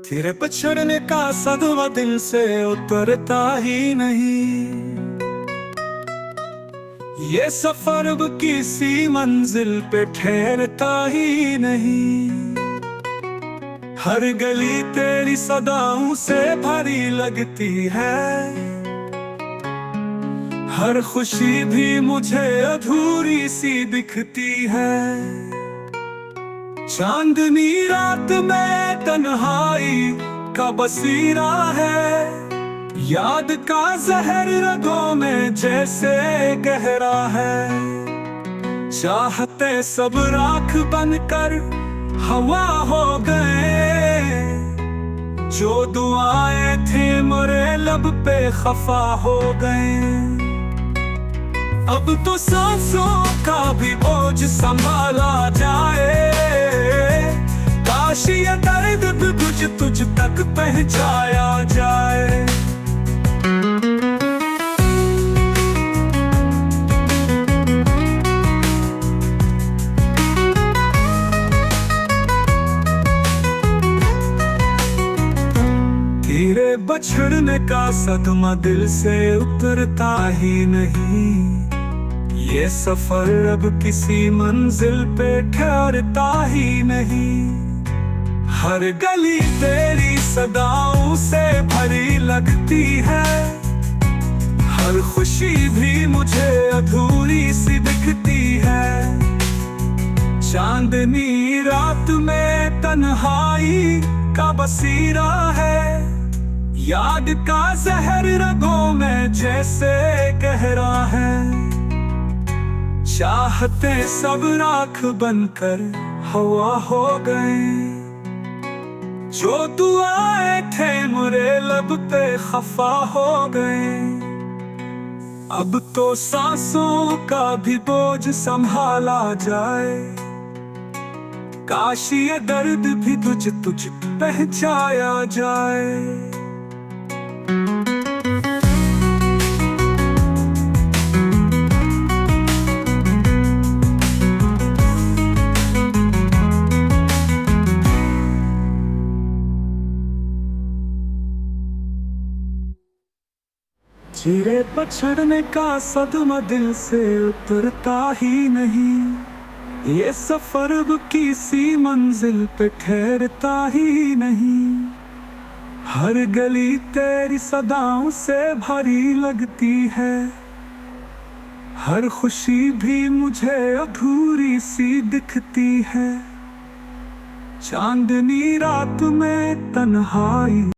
तेरे पछड़ने का सदमा दिल से उतरता ही नहीं। ये सफर अब किसी मंजिल पे ठहरता ही नहीं। हर गली तेरी सदाओं से भरी लगती है। हर खुशी भी मुझे अधूरी सी दिखती है। चांदनी रात में तन्हाई का बसीरा है। याद का जहर रगों में जैसे गहरा है। चाहते सब राख बनकर हवा हो गए। जो दुआएं थी मेरे लब पे खफा हो गए। अब तो सांसों का भी बोझ संभाला जाए। काश ये दर्द भी तुझ तक पहुंचाया जाए। तेरे बछड़ने का सदमा दिल से उतरता ही नहीं। ये सफर अब किसी मंजिल पे ठहरता ही नहीं। हर गली तेरी सदाओं से भरी लगती है। हर खुशी भी मुझे अधूरी सी दिखती है। चांदनी रात में तन्हाई का बसीरा है। याद का जहर रगों में जैसे गहरा है। चाहते सब राख बनकर हवा हो गए। जो दुआएं थे मेरे लब पे खफा हो गए। अब तो सांसों का भी बोझ संभाला जाए। काश ये दर्द भी तुझ पहुंचाया जाए। तेरे पछड़ने का सदमा दिल से उतरता ही नहीं। ये सफर अब किसी मंजिल पे ठहरता ही नहीं। हर गली तेरी सदाओं से भरी लगती है। हर खुशी भी मुझे अधूरी सी दिखती है। चांदनी रात में तन्हाई